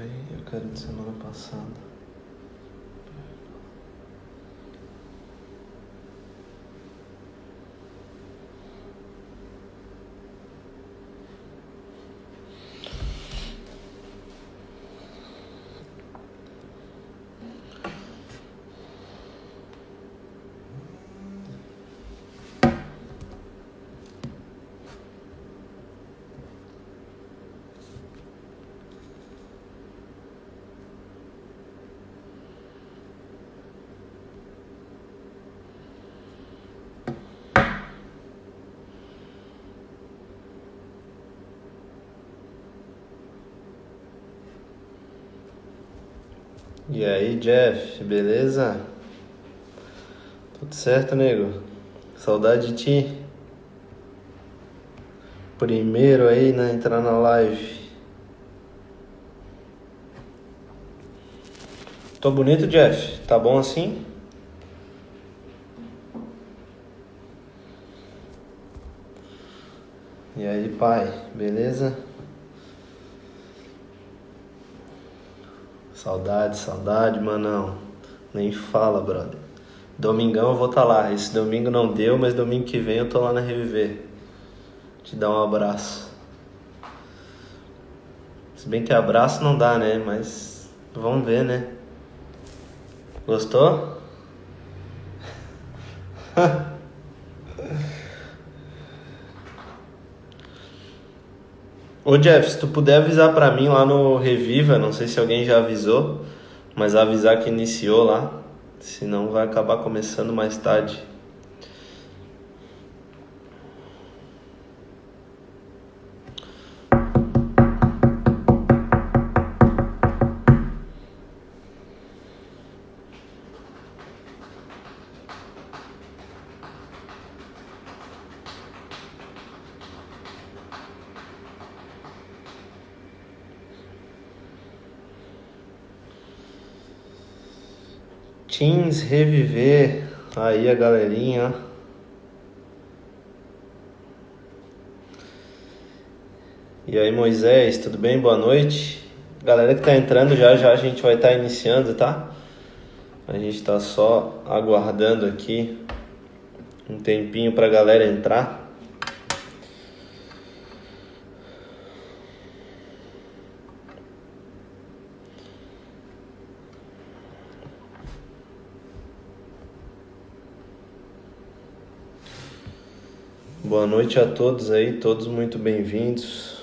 Eu quero de semana passada. E aí, Jeff, beleza? Tudo certo, nego? Saudade de ti. Primeiro aí, né? Entrar na live. Tô bonito, Jeff? Tá bom assim? E aí, pai, beleza? Saudade, manão. Nem fala, brother. Domingão eu vou estar lá. Esse domingo não deu, mas domingo que vem eu tô lá na Reviver. Te dar um abraço. Se bem que abraço não dá, né? Mas vamos ver, né? Gostou? Ô Jeff, se tu puder avisar pra mim lá no Reviva, não sei se alguém já avisou, mas avisar que iniciou lá, senão vai acabar começando mais tarde. Teams Reviver, aí a galerinha. E aí Moisés, tudo bem? Boa noite. Galera que tá entrando já a gente vai estar iniciando, tá? A gente tá só aguardando aqui um tempinho pra galera entrar. Boa noite a todos aí, todos muito bem-vindos.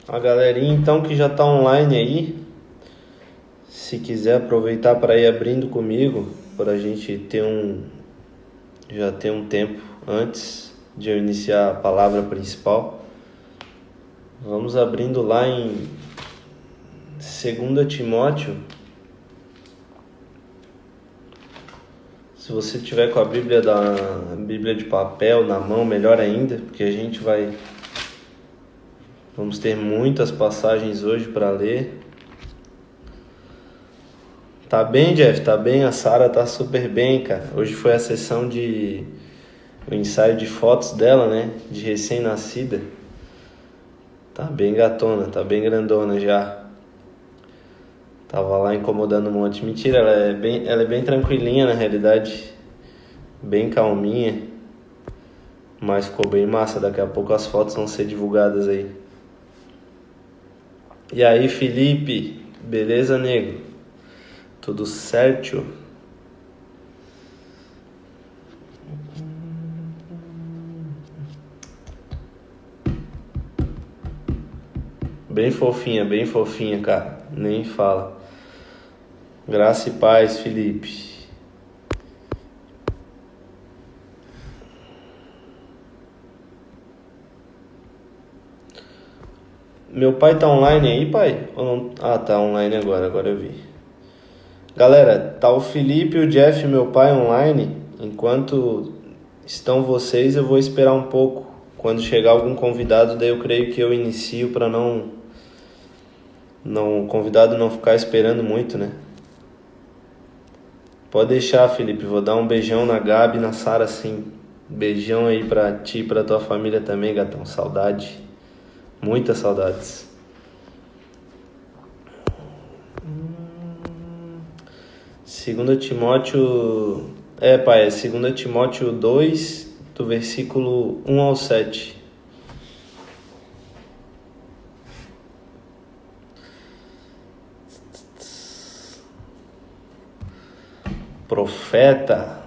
A galerinha então que já tá online aí, se quiser aproveitar para ir abrindo comigo, para a gente já ter um tempo antes de eu iniciar a palavra principal. Vamos abrindo lá em 2 Timóteo. Se você tiver com a Bíblia de papel na mão, melhor ainda, porque vamos ter muitas passagens hoje para ler. Tá bem, Jeff? Tá bem? A Sara tá super bem, cara. Hoje foi a sessão o ensaio de fotos dela, né? De recém-nascida. Tá bem gatona, tá bem grandona já. Tava lá incomodando um monte. Mentira, ela é bem tranquilinha na realidade. Bem calminha. Mas ficou bem massa. Daqui a pouco as fotos vão ser divulgadas aí. E aí, Felipe? Beleza, nego? Tudo certo? bem fofinha, cara. Nem fala. Graça e paz, Felipe. Meu pai tá online aí, pai? Ou não? Ah, tá online agora eu vi. Galera, tá o Felipe, o Jeff e meu pai online. Enquanto estão vocês, eu vou esperar um pouco. Quando chegar algum convidado, daí eu creio que eu inicio para o convidado não ficar esperando muito, né? Pode deixar, Felipe. Vou dar um beijão na Gabi e na Sara, sim. Beijão aí pra ti e pra tua família também, gatão. Saudade. Muitas saudades. Segunda Timóteo... pai, é 2 Timóteo 2, do versículo 1 ao 7. Profeta.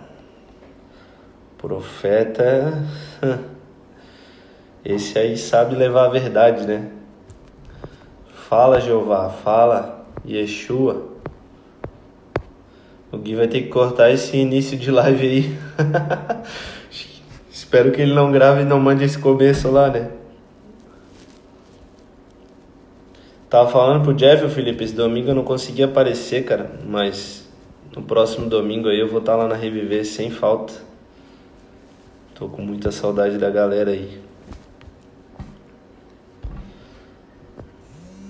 Esse aí sabe levar a verdade, né? Fala, Jeová, fala, Yeshua. O Gui vai ter que cortar esse início de live aí. Espero que ele não grave e não mande esse começo lá, né? Tava falando pro Jeff, Felipe, esse domingo eu não consegui aparecer, cara. Mas no próximo domingo aí eu vou estar lá na Reviver sem falta. Tô com muita saudade da galera aí.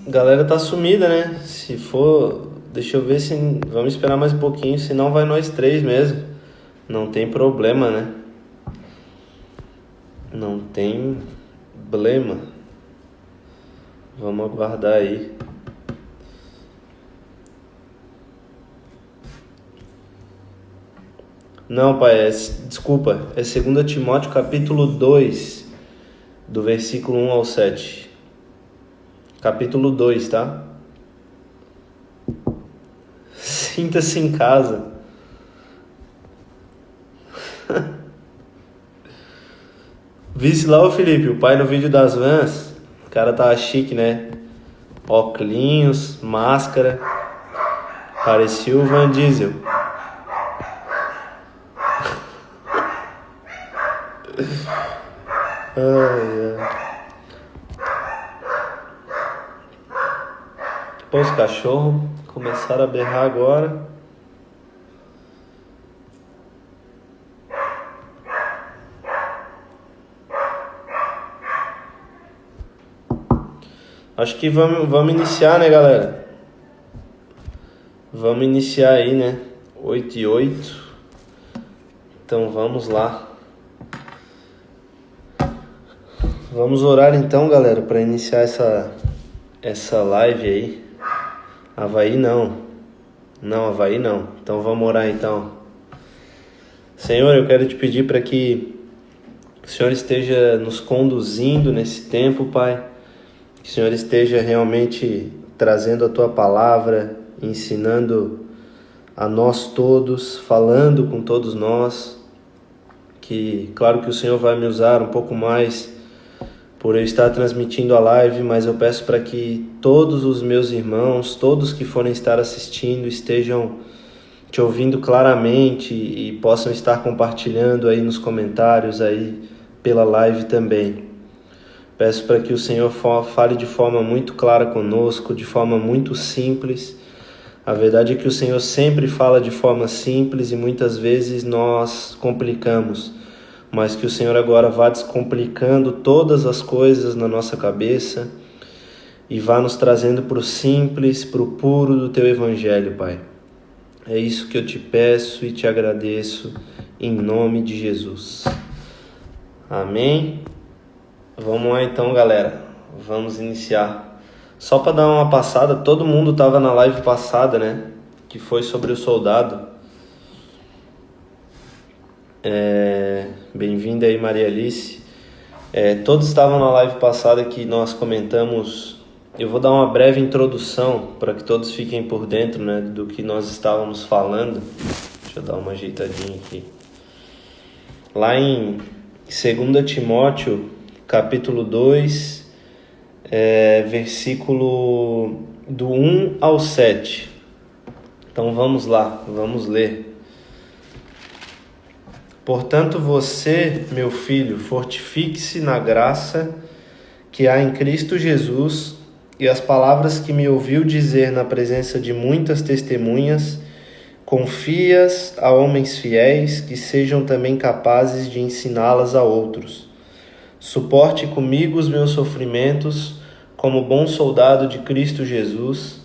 A galera tá sumida, né? Se for, deixa eu ver se... Vamos esperar mais um pouquinho, senão vai nós três mesmo. Não tem problema, né? Não tem problema. Vamos aguardar aí. Não, pai, desculpa. É 2 Timóteo capítulo 2, do versículo 1 ao 7. Capítulo 2, tá? Sinta-se em casa. Visse lá o Felipe, o pai no vídeo das vans. O cara tava chique, né? Óculos, máscara. Parecia o Van Diesel. Pô, os cachorros começaram a berrar agora. Acho que vamos iniciar, né, galera? Vamos iniciar aí, né? 8:08. Então vamos lá. Vamos orar então, galera, para iniciar essa live aí. Avaí não. Não, Avaí não. Então vamos orar então. Senhor, eu quero te pedir para que o Senhor esteja nos conduzindo nesse tempo, Pai. Que o Senhor esteja realmente trazendo a Tua palavra, ensinando a nós todos, falando com todos nós. Que, claro que o Senhor vai me usar um pouco mais por eu estar transmitindo a live, mas eu peço para que todos os meus irmãos, todos que forem estar assistindo, estejam te ouvindo claramente e possam estar compartilhando aí nos comentários aí pela live também. Peço para que o Senhor fale de forma muito clara conosco, de forma muito simples. A verdade é que o Senhor sempre fala de forma simples e muitas vezes nós complicamos. Mas que o Senhor agora vá descomplicando todas as coisas na nossa cabeça e vá nos trazendo para o simples, para o puro do Teu Evangelho, Pai. É isso que eu te peço e te agradeço em nome de Jesus. Amém? Vamos lá então, galera. Vamos iniciar. Só para dar uma passada, todo mundo estava na live passada, né? Que foi sobre o soldado. Bem-vinda aí, Maria Alice. Todos estavam na live passada que nós comentamos. Eu vou dar uma breve introdução para que todos fiquem por dentro, né, do que nós estávamos falando. Deixa eu dar uma ajeitadinha aqui. Lá em 2 Timóteo, capítulo 2, versículo do 1 ao 7. Então vamos lá, vamos ler. Portanto, você, meu filho, fortifique-se na graça que há em Cristo Jesus, e as palavras que me ouviu dizer na presença de muitas testemunhas, confia-as a homens fiéis que sejam também capazes de ensiná-las a outros. Suporte comigo os meus sofrimentos como bom soldado de Cristo Jesus.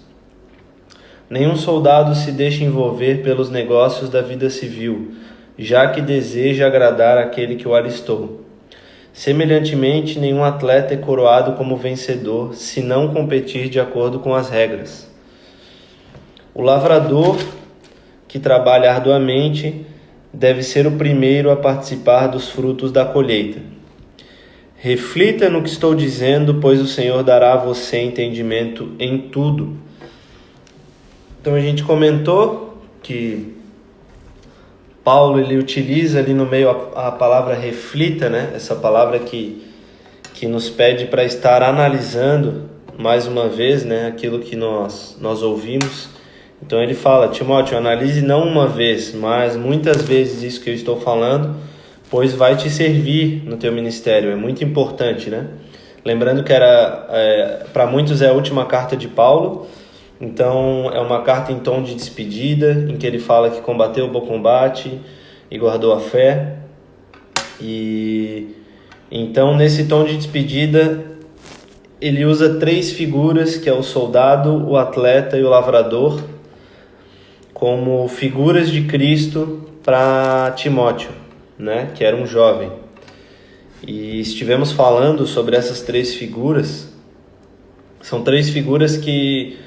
Nenhum soldado se deixa envolver pelos negócios da vida civil, já que deseja agradar aquele que o alistou. Semelhantemente, nenhum atleta é coroado como vencedor, se não competir de acordo com as regras. O lavrador, que trabalha arduamente, deve ser o primeiro a participar dos frutos da colheita. Reflita no que estou dizendo, pois o Senhor dará a você entendimento em tudo. Então a gente comentou que Paulo ele utiliza ali no meio a palavra reflita, né? Essa palavra que nos pede para estar analisando mais uma vez, né? Aquilo que nós ouvimos. Então ele fala: Timóteo, analise não uma vez, mas muitas vezes isso que eu estou falando, pois vai te servir no teu ministério. É muito importante, né? Lembrando que para muitos é a última carta de Paulo. Então é uma carta em tom de despedida, em que ele fala que combateu o bom combate e guardou a fé. E então nesse tom de despedida ele usa 3 figuras, que é o soldado, o atleta e o lavrador, como figuras de Cristo para Timóteo, né, que era um jovem. E estivemos falando sobre essas 3 figuras. São 3 figuras que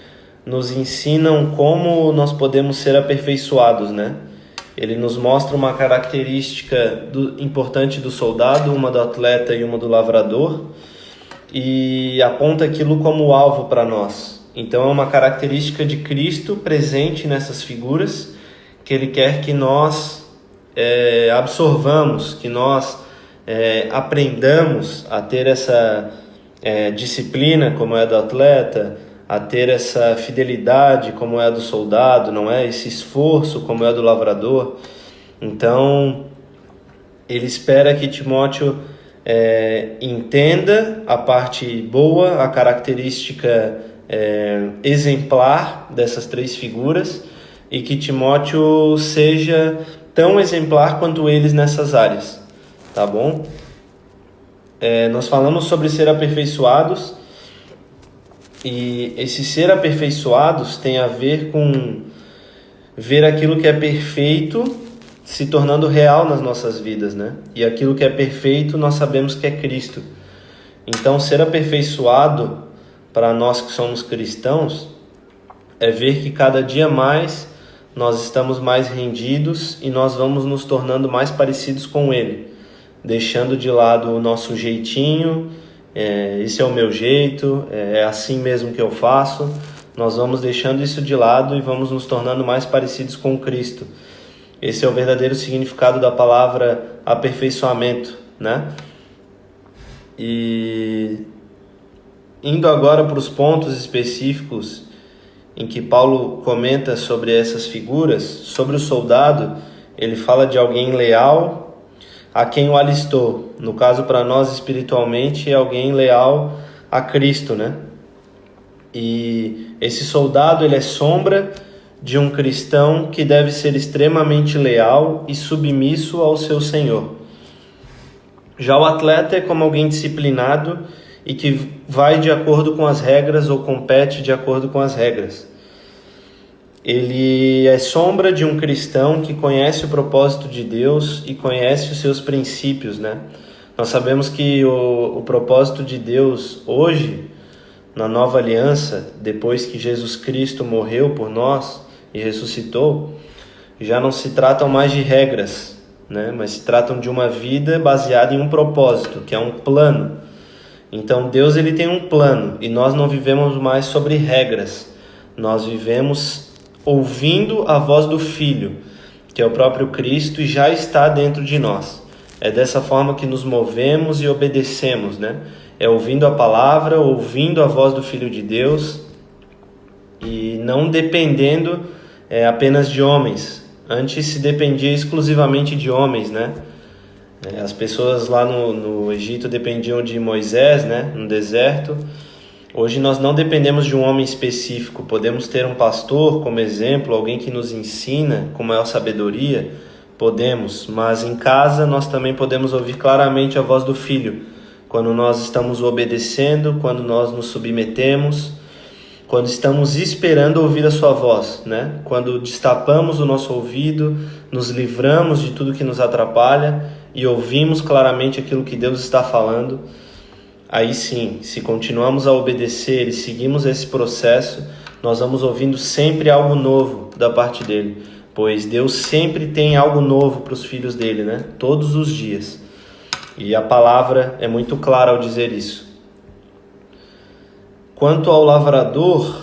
nos ensinam como nós podemos ser aperfeiçoados, né? Ele nos mostra uma característica importante do soldado, uma do atleta e uma do lavrador, e aponta aquilo como alvo para nós. Então é uma característica de Cristo presente nessas figuras, que Ele quer que nós absorvamos, que nós aprendamos a ter essa disciplina como é do atleta, a ter essa fidelidade como é a do soldado, não é? Esse esforço como é a do lavrador. Então, ele espera que Timóteo entenda a parte boa, a característica exemplar dessas 3 figuras, e que Timóteo seja tão exemplar quanto eles nessas áreas, tá bom? Nós falamos sobre ser aperfeiçoados. E esse ser aperfeiçoados tem a ver com ver aquilo que é perfeito se tornando real nas nossas vidas, né? E aquilo que é perfeito nós sabemos que é Cristo. Então, ser aperfeiçoado para nós que somos cristãos é ver que cada dia mais nós estamos mais rendidos e nós vamos nos tornando mais parecidos com Ele, deixando de lado o nosso jeitinho. Esse é o meu jeito, é assim mesmo que eu faço. Nós vamos deixando isso de lado e vamos nos tornando mais parecidos com Cristo. Esse é o verdadeiro significado da palavra aperfeiçoamento, né? E indo agora para os pontos específicos em que Paulo comenta sobre essas figuras, sobre o soldado, ele fala de alguém leal a quem o alistou. No caso, para nós espiritualmente, é alguém leal a Cristo, né? E esse soldado, ele é sombra de um cristão que deve ser extremamente leal e submisso ao seu Senhor. Já o atleta é como alguém disciplinado e que vai de acordo com as regras ou compete de acordo com as regras. Ele é sombra de um cristão que conhece o propósito de Deus e conhece os seus princípios, né? Nós sabemos que o propósito de Deus hoje, na nova aliança, depois que Jesus Cristo morreu por nós e ressuscitou, já não se tratam mais de regras, né? Mas se tratam de uma vida baseada em um propósito, que é um plano. Então Deus ele tem um plano e nós não vivemos mais sobre regras, nós vivemos ouvindo a voz do Filho, que é o próprio Cristo e já está dentro de nós. É dessa forma que nos movemos e obedecemos, né? é ouvindo a palavra, ouvindo a voz do Filho de Deus e não dependendo apenas de homens. Antes se dependia exclusivamente de homens, né? As pessoas lá no Egito dependiam de Moisés, né? No deserto. Hoje nós não dependemos de um homem específico. Podemos ter um pastor como exemplo, alguém que nos ensina com maior sabedoria. Podemos, mas em casa nós também podemos ouvir claramente a voz do Filho. Quando nós estamos obedecendo, quando nós nos submetemos, quando estamos esperando ouvir a sua voz, né? Quando destapamos o nosso ouvido, nos livramos de tudo que nos atrapalha e ouvimos claramente aquilo que Deus está falando, aí sim, se continuamos a obedecer e seguimos esse processo, nós vamos ouvindo sempre algo novo da parte dele, pois Deus sempre tem algo novo para os filhos dele, né? Todos os dias. E a palavra é muito clara ao dizer isso. Quanto ao lavrador,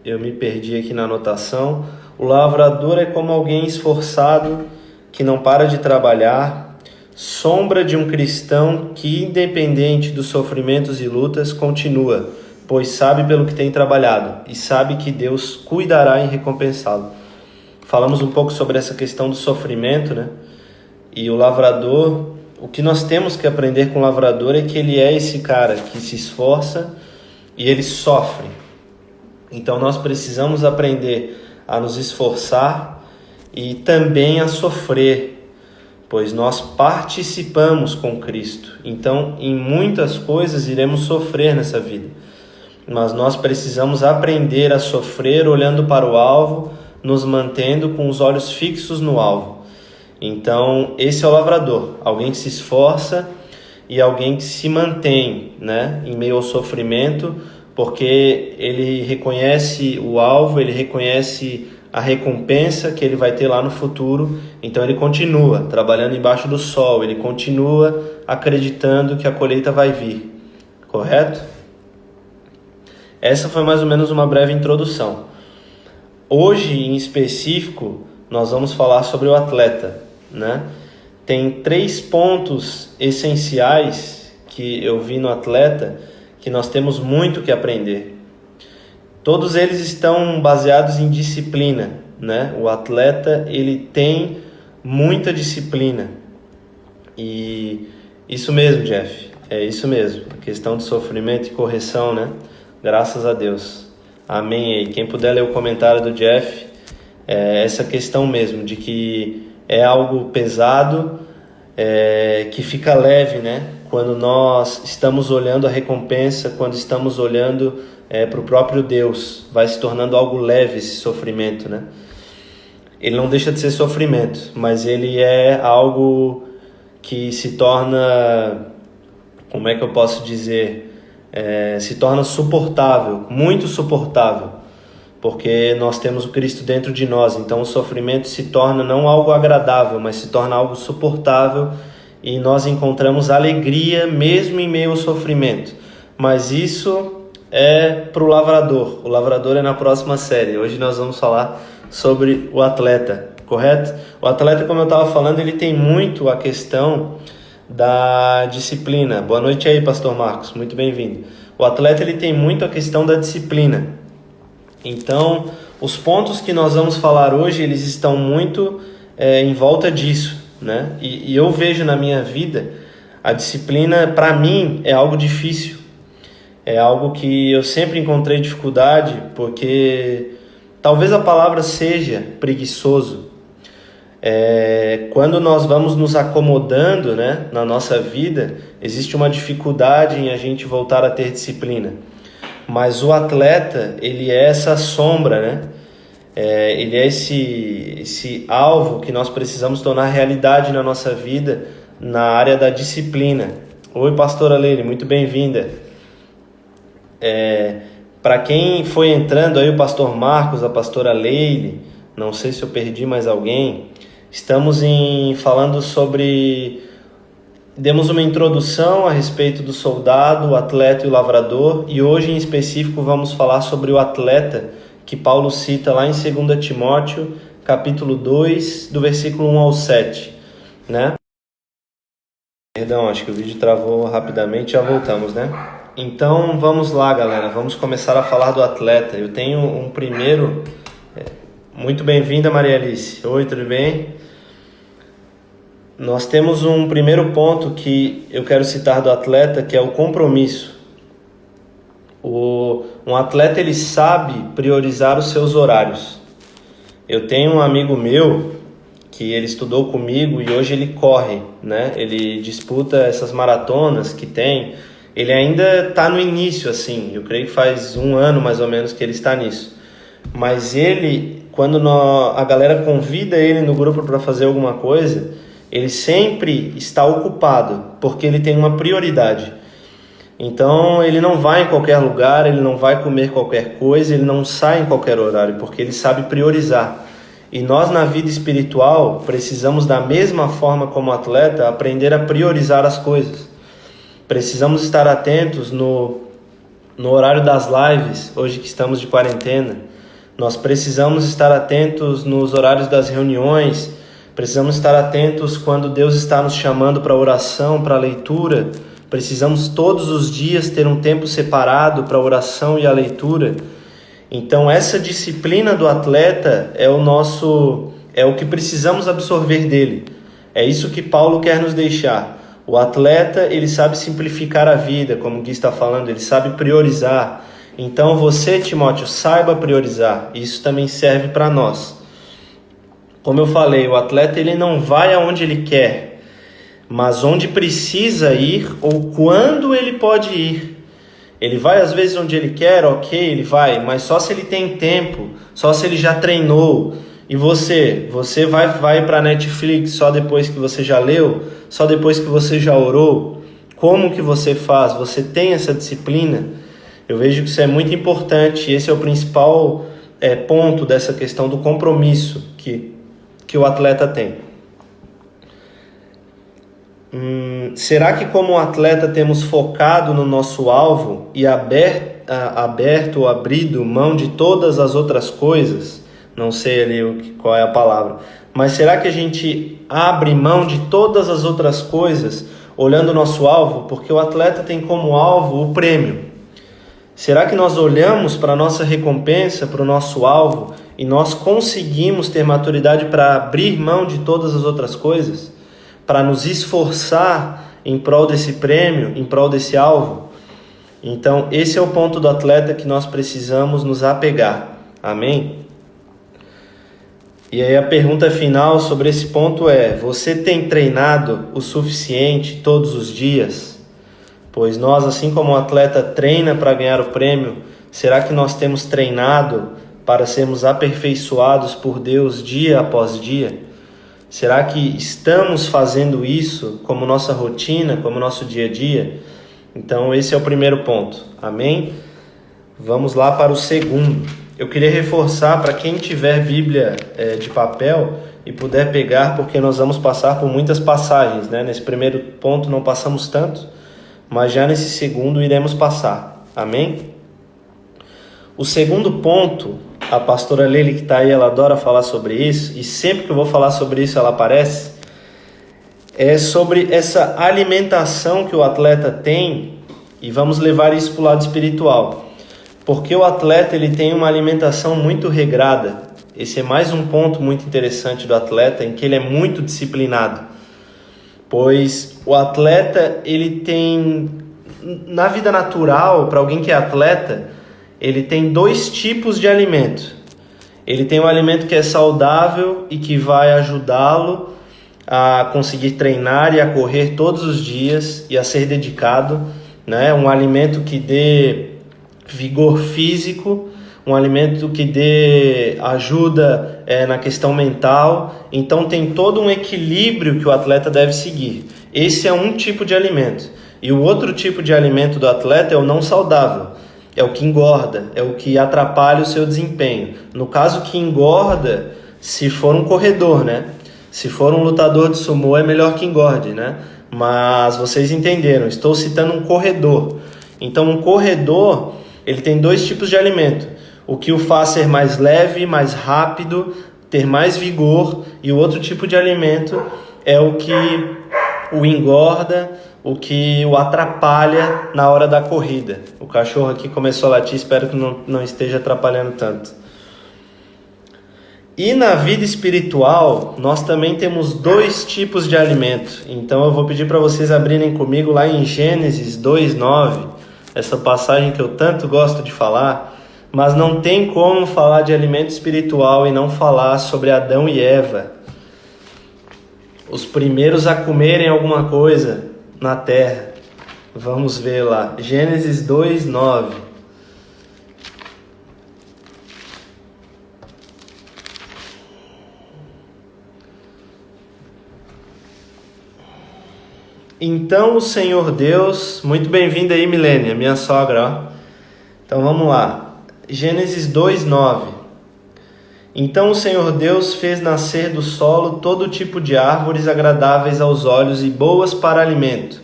eu me perdi aqui na anotação. O lavrador é como alguém esforçado que não para de trabalhar, sombra de um cristão que, independente dos sofrimentos e lutas, continua, pois sabe pelo que tem trabalhado e sabe que Deus cuidará em recompensá-lo. Falamos um pouco sobre essa questão do sofrimento, né? E o lavrador, o que nós temos que aprender com o lavrador é que ele é esse cara que se esforça e ele sofre. Então nós precisamos aprender a nos esforçar e também a sofrer, pois nós participamos com Cristo. Então, em muitas coisas iremos sofrer nessa vida, mas nós precisamos aprender a sofrer olhando para o alvo, nos mantendo com os olhos fixos no alvo. Então, esse é o lavrador, alguém que se esforça e alguém que se mantém, né, em meio ao sofrimento, porque ele reconhece o alvo, ele reconhece a recompensa que ele vai ter lá no futuro. Então ele continua trabalhando embaixo do sol, ele continua acreditando que a colheita vai vir, correto? Essa foi mais ou menos uma breve introdução. Hoje, em específico, nós vamos falar sobre o atleta, né? Tem 3 pontos essenciais que eu vi no atleta que nós temos muito que aprender. Todos eles estão baseados em disciplina, né? O atleta, ele tem muita disciplina. E isso mesmo, Jeff, é isso mesmo. A questão de sofrimento e correção, né? Graças a Deus. Amém aí. Quem puder ler o comentário do Jeff, essa questão mesmo, de que é algo pesado, que fica leve, né? Quando nós estamos olhando a recompensa, quando estamos olhando para o próprio Deus, vai se tornando algo leve esse sofrimento, né? Ele não deixa de ser sofrimento, mas ele é algo que se torna, como é que eu posso dizer, se torna suportável, muito suportável, porque nós temos o Cristo dentro de nós. Então o sofrimento se torna não algo agradável, mas se torna algo suportável, e nós encontramos alegria mesmo em meio ao sofrimento. Mas isso é para o lavrador. O lavrador é na próxima série. Hoje nós vamos falar sobre o atleta, correto? O atleta, como eu estava falando, ele tem muito a questão da disciplina. Boa noite aí, Pastor Marcos, muito bem-vindo. O atleta, ele tem muito a questão da disciplina. Então, os pontos que nós vamos falar hoje, eles estão muito em volta disso, né? E eu vejo na minha vida, a disciplina, para mim, é algo difícil. É algo que eu sempre encontrei dificuldade, porque talvez a palavra seja preguiçoso. Quando nós vamos nos acomodando, né, na nossa vida, existe uma dificuldade em a gente voltar a ter disciplina. Mas o atleta, ele é essa sombra, né? Ele é esse alvo que nós precisamos tornar realidade na nossa vida, na área da disciplina. Oi, pastora Leile, muito bem-vinda. Para quem foi entrando aí, o pastor Marcos, a pastora Leile, não sei se eu perdi mais alguém, estamos falando sobre... Demos uma introdução a respeito do soldado, o atleta e o lavrador, e hoje em específico vamos falar sobre o atleta que Paulo cita lá em 2 Timóteo, capítulo 2, do versículo 1 ao 7, né? Perdão, acho que o vídeo travou rapidamente, já voltamos, né? Então vamos lá, galera, vamos começar a falar do atleta. Eu tenho um primeiro... Muito bem-vinda, Maria Alice. Oi, tudo bem? Nós temos um primeiro ponto que eu quero citar do atleta, que é o compromisso. Um atleta, ele sabe priorizar os seus horários. Eu tenho um amigo meu que ele estudou comigo e hoje ele corre, né? Ele disputa essas maratonas que tem. Ele ainda está no início, assim. Eu creio que faz 1 ano mais ou menos que ele está nisso. Mas ele, quando a galera convida ele no grupo para fazer alguma coisa, ele sempre está ocupado, porque ele tem uma prioridade. Então ele não vai em qualquer lugar, ele não vai comer qualquer coisa, ele não sai em qualquer horário, porque ele sabe priorizar. E nós na vida espiritual precisamos, da mesma forma como atleta, aprender a priorizar as coisas. Precisamos estar atentos no horário das lives, hoje que estamos de quarentena. Nós precisamos estar atentos nos horários das reuniões, precisamos estar atentos quando Deus está nos chamando para oração, para leitura. Precisamos todos os dias ter um tempo separado para a oração e a leitura. Então essa disciplina do atleta é o que precisamos absorver dele. É isso que Paulo quer nos deixar. O atleta, ele sabe simplificar a vida, como o Gui está falando, ele sabe priorizar. Então você, Timóteo, saiba priorizar. Isso também serve para nós. Como eu falei, o atleta, ele não vai aonde ele quer, mas onde precisa ir ou quando ele pode ir. Ele vai às vezes onde ele quer, ok, ele vai, mas só se ele tem tempo, só se ele já treinou. E você vai para a Netflix só depois que você já leu, só depois que você já orou? Como que você faz? Você tem essa disciplina? Eu vejo que isso é muito importante, esse é o principal ponto dessa questão do compromisso que o atleta tem. Será que como atleta temos focado no nosso alvo e aberto ou abrido mão de todas as outras coisas? Não sei ali qual é a palavra. Mas será que a gente abre mão de todas as outras coisas olhando o nosso alvo? Porque o atleta tem como alvo o prêmio. Será que nós olhamos para a nossa recompensa, para o nosso alvo, e nós conseguimos ter maturidade para abrir mão de todas as outras coisas? Para nos esforçar em prol desse prêmio, em prol desse alvo? Então, esse é o ponto do atleta que nós precisamos nos apegar. Amém? E aí a pergunta final sobre esse ponto é: você tem treinado o suficiente todos os dias? Pois nós, assim como o atleta treina para ganhar o prêmio, será que nós temos treinado para sermos aperfeiçoados por Deus dia após dia? Será que estamos fazendo isso como nossa rotina, como nosso dia a dia? Então esse é o primeiro ponto. Amém? Vamos lá para o segundo. Eu queria reforçar para quem tiver Bíblia de papel e puder pegar, porque nós vamos passar por muitas passagens, né? Nesse primeiro ponto não passamos tanto, mas já nesse segundo iremos passar. Amém? O segundo ponto, a pastora Lely que está aí, ela adora falar sobre isso, e sempre que eu vou falar sobre isso ela aparece, é sobre essa alimentação que o atleta tem, e vamos levar isso para o lado espiritual. Porque o atleta, ele tem uma alimentação muito regrada. Esse é mais um ponto muito interessante do atleta, em que ele é muito disciplinado. Pois o atleta, ele tem, na vida natural, para alguém que é atleta, ele tem 2 tipos de alimento. Ele tem um alimento que é saudável e que vai ajudá-lo a conseguir treinar e a correr todos os dias e a ser dedicado, né? Um alimento que dê vigor físico, um alimento que dê ajuda na questão mental. Então tem todo um equilíbrio que o atleta deve seguir. Esse é um tipo de alimento. E o outro tipo de alimento do atleta é o não saudável. É o que engorda, é o que atrapalha o seu desempenho. No caso que engorda, se for um corredor, né? Se for um lutador de sumô, é melhor que engorde, né? Mas vocês entenderam, estou citando um corredor. Então um corredor, ele tem 2 tipos de alimento. O que o faz ser mais leve, mais rápido, ter mais vigor. E o outro tipo de alimento é o que o engorda, o que o atrapalha na hora da corrida. O cachorro aqui começou a latir, espero que não esteja atrapalhando tanto. E na vida espiritual, nós também temos 2 tipos de alimento. Então eu vou pedir para vocês abrirem comigo lá em Gênesis 2:9, essa passagem que eu tanto gosto de falar, mas não tem como falar de alimento espiritual e não falar sobre Adão e Eva, os primeiros a comerem alguma coisa na terra. Vamos ver lá, Gênesis 2:9. Então o Senhor Deus, muito bem-vinda aí, Milênia, minha sogra, ó. Então vamos lá, Gênesis 2:9. Então o Senhor Deus fez nascer do solo todo tipo de árvores agradáveis aos olhos e boas para alimento.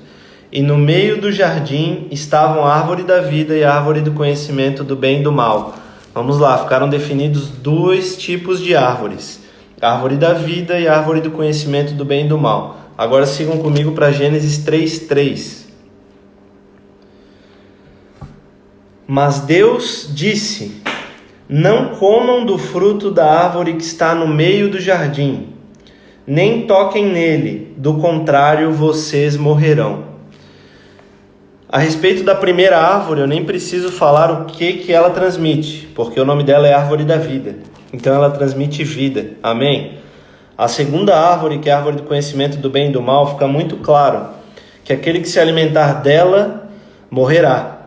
E no meio do jardim estavam a árvore da vida e a árvore do conhecimento do bem e do mal. Vamos lá, ficaram definidos 2 tipos de árvores, a árvore da vida e a árvore do conhecimento do bem e do mal. Agora sigam comigo para Gênesis 3:3. Mas Deus disse: não comam do fruto da árvore que está no meio do jardim, nem toquem nele, do contrário vocês morrerão. A respeito da primeira árvore, eu nem preciso falar o que ela transmite, porque o nome dela é árvore da vida. Então ela transmite vida. Amém? A segunda árvore, que é a árvore do conhecimento do bem e do mal, fica muito claro que aquele que se alimentar dela morrerá.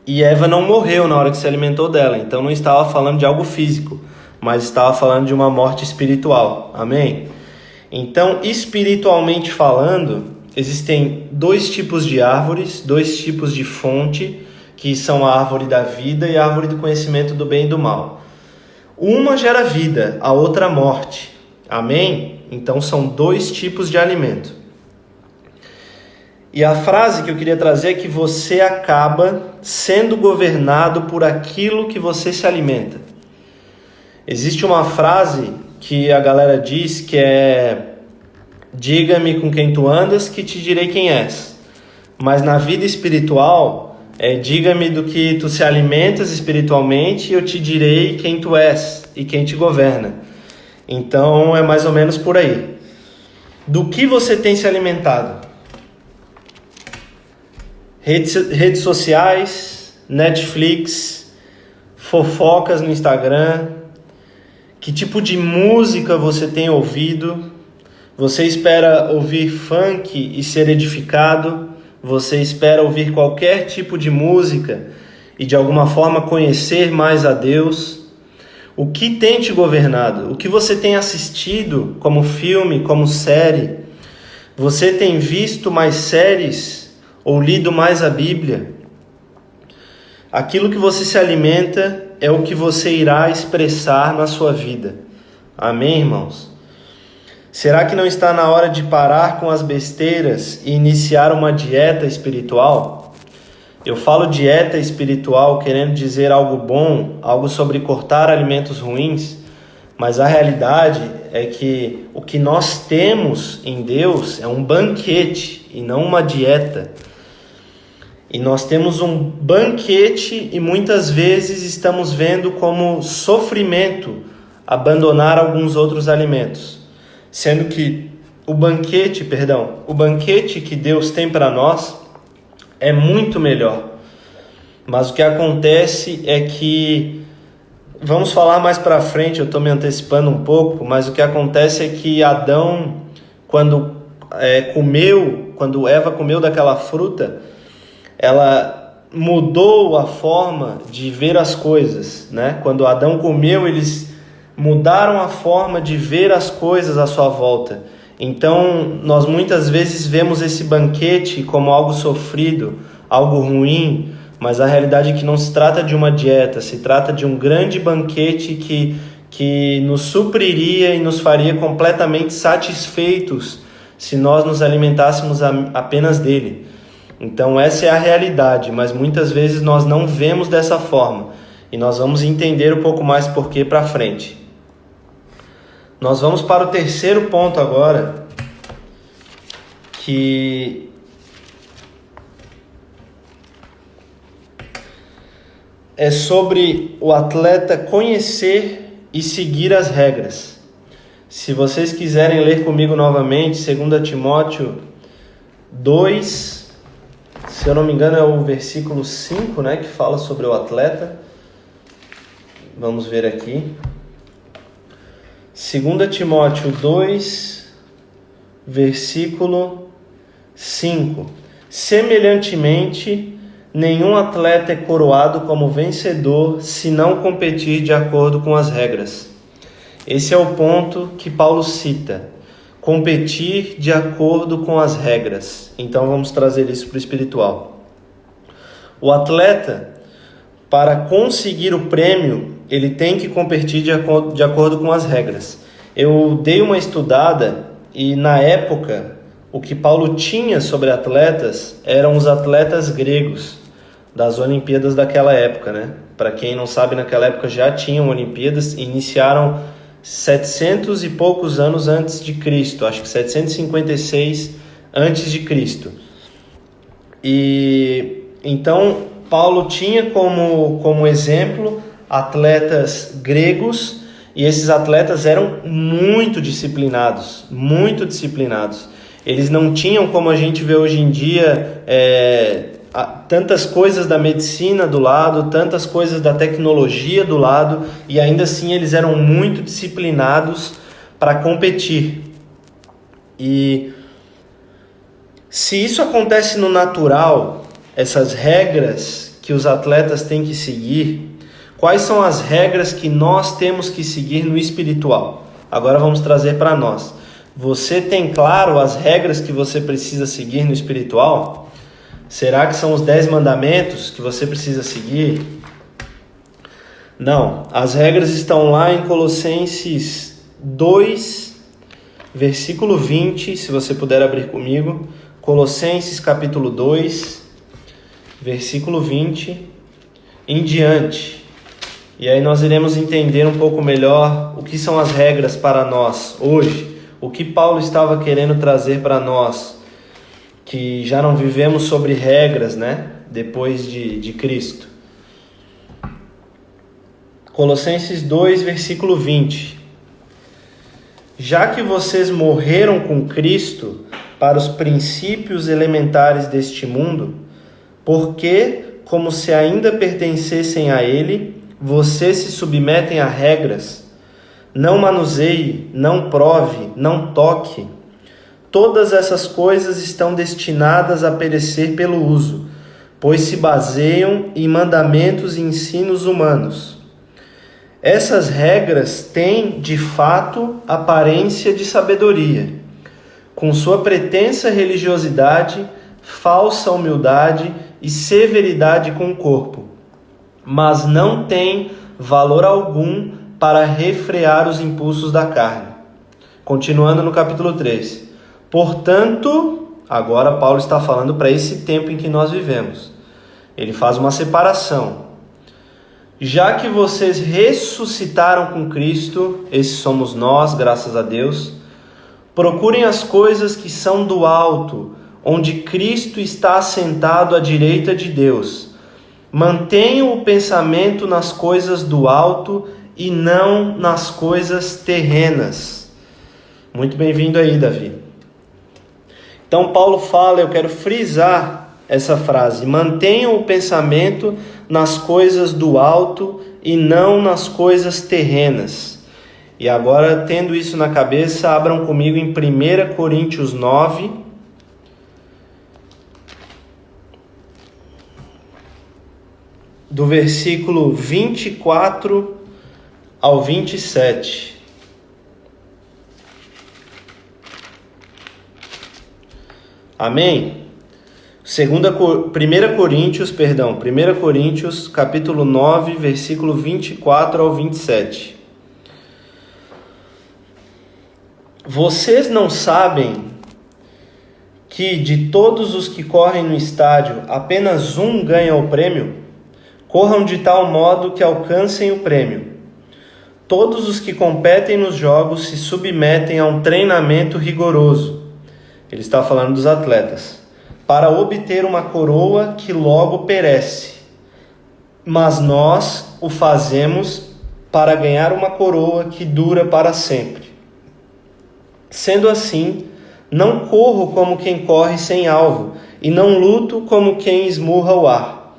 E Eva não morreu na hora que se alimentou dela, então não estava falando de algo físico, mas estava falando de uma morte espiritual. Amém? Então, espiritualmente falando, existem 2 tipos de árvores, 2 tipos de fonte, que são a árvore da vida e a árvore do conhecimento do bem e do mal. Uma gera vida, a outra morte. Amém? Então são 2 tipos de alimento. E a frase que eu queria trazer é que você acaba sendo governado por aquilo que você se alimenta. Existe uma frase que a galera diz que é: diga-me com quem tu andas que te direi quem és. Mas na vida espiritual diga-me do que tu se alimentas espiritualmente e eu te direi quem tu és e quem te governa. Então é mais ou menos por aí. Do que você tem se alimentado? Redes sociais, Netflix, fofocas no Instagram. Que tipo de música você tem ouvido? Você espera ouvir funk e ser edificado? Você espera ouvir qualquer tipo de música e de alguma forma conhecer mais a Deus? O que tem te governado? O que você tem assistido como filme, como série? Você tem visto mais séries ou lido mais a Bíblia? Aquilo que você se alimenta é o que você irá expressar na sua vida. Amém, irmãos? Será que não está na hora de parar com as besteiras e iniciar uma dieta espiritual? Eu falo dieta espiritual querendo dizer algo bom, algo sobre cortar alimentos ruins, mas a realidade é que o que nós temos em Deus é um banquete e não uma dieta. E nós temos um banquete e muitas vezes estamos vendo como sofrimento abandonar alguns outros alimentos, sendo que o banquete que Deus tem para nós é muito melhor. Mas o que acontece é que, vamos falar mais para frente, eu estou me antecipando um pouco, mas o que acontece é que Adão, quando Eva comeu daquela fruta, ela mudou a forma de ver as coisas, né? Quando Adão comeu, eles mudaram a forma de ver as coisas à sua volta. Então, nós muitas vezes vemos esse banquete como algo sofrido, algo ruim, mas a realidade é que não se trata de uma dieta, se trata de um grande banquete que nos supriria e nos faria completamente satisfeitos se nós nos alimentássemos apenas dele. Então essa é a realidade, mas muitas vezes nós não vemos dessa forma, e nós vamos entender um pouco mais por que para frente. Nós vamos para o terceiro ponto agora, que é sobre o atleta conhecer e seguir as regras. Se vocês quiserem ler comigo novamente, 2 Timóteo 2, se eu não me engano é o versículo 5, né, que fala sobre o atleta. Vamos ver aqui. 2 Timóteo 2, versículo 5. Semelhantemente, nenhum atleta é coroado como vencedor se não competir de acordo com as regras. Esse é o ponto que Paulo cita. Competir de acordo com as regras. Então vamos trazer isso para o espiritual. O atleta, para conseguir o prêmio, ele tem que competir de acordo com as regras. Eu dei uma estudada e na época o que Paulo tinha sobre atletas eram os atletas gregos das Olimpíadas daquela época, né? Para quem não sabe, naquela época já tinham Olimpíadas, iniciaram 700 e poucos anos antes de Cristo, acho que 756 antes de Cristo. E então Paulo tinha como exemplo atletas gregos, e esses atletas eram muito disciplinados, muito disciplinados. Eles não tinham, como a gente vê hoje em dia, tantas coisas da medicina do lado, tantas coisas da tecnologia do lado, e ainda assim eles eram muito disciplinados para competir. E se isso acontece no natural, essas regras que os atletas têm que seguir, quais são as regras que nós temos que seguir no espiritual? Agora vamos trazer para nós. Você tem claro as regras que você precisa seguir no espiritual? Será que são os 10 mandamentos que você precisa seguir? Não. As regras estão lá em Colossenses 2, versículo 20, se você puder abrir comigo. Colossenses capítulo 2, versículo 20 em diante. E aí nós iremos entender um pouco melhor o que são as regras para nós hoje, o que Paulo estava querendo trazer para nós, que já não vivemos sobre regras, né? Depois de Cristo. Colossenses 2, versículo 20. Já que vocês morreram com Cristo para os princípios elementares deste mundo, porque, como se ainda pertencessem a Ele, vocês se submetem a regras. Não manuseie, não prove, não toque. Todas essas coisas estão destinadas a perecer pelo uso, pois se baseiam em mandamentos e ensinos humanos. Essas regras têm, de fato, aparência de sabedoria, com sua pretensa religiosidade, falsa humildade e severidade com o corpo, mas não tem valor algum para refrear os impulsos da carne. Continuando no capítulo 3. Portanto, agora Paulo está falando para esse tempo em que nós vivemos. Ele faz uma separação. Já que vocês ressuscitaram com Cristo, esses somos nós, graças a Deus, procurem as coisas que são do alto, onde Cristo está assentado à direita de Deus. Mantenham o pensamento nas coisas do alto e não nas coisas terrenas. Muito bem-vindo aí, Davi. Então Paulo fala, eu quero frisar essa frase: mantenham o pensamento nas coisas do alto e não nas coisas terrenas. E agora, tendo isso na cabeça, abram comigo em 1 Coríntios 9, do versículo 24 ao 27. Amém? 1 Coríntios, capítulo 9, versículo 24 ao 27. Vocês não sabem que de todos os que correm no estádio, apenas um ganha o prêmio? Corram de tal modo que alcancem o prêmio. Todos os que competem nos jogos se submetem a um treinamento rigoroso. Ele está falando dos atletas. Para obter uma coroa que logo perece, mas nós o fazemos para ganhar uma coroa que dura para sempre. Sendo assim, não corro como quem corre sem alvo, e não luto como quem esmurra o ar,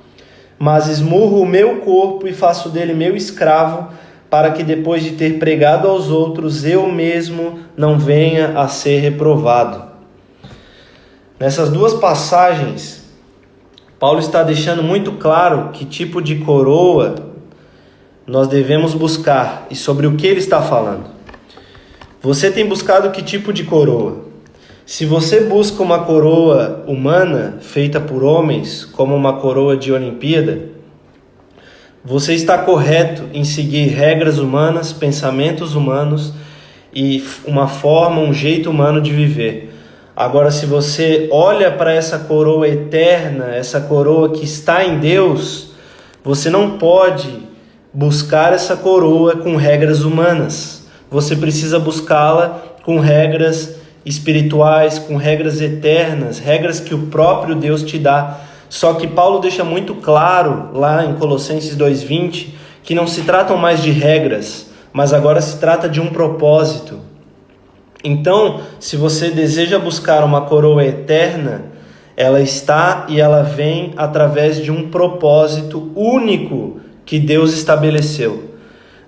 mas esmurro o meu corpo e faço dele meu escravo, para que depois de ter pregado aos outros, eu mesmo não venha a ser reprovado. Nessas duas passagens, Paulo está deixando muito claro que tipo de coroa nós devemos buscar e sobre o que ele está falando. Você tem buscado que tipo de coroa? Se você busca uma coroa humana, feita por homens, como uma coroa de Olimpíada, você está correto em seguir regras humanas, pensamentos humanos e uma forma, um jeito humano de viver. Agora, se você olha para essa coroa eterna, essa coroa que está em Deus, você não pode buscar essa coroa com regras humanas. Você precisa buscá-la com regras espirituais, com regras eternas, regras que o próprio Deus te dá. Só que Paulo deixa muito claro lá em Colossenses 2:20 que não se tratam mais de regras, mas agora se trata de um propósito. Então, se você deseja buscar uma coroa eterna, ela está e ela vem através de um propósito único que Deus estabeleceu.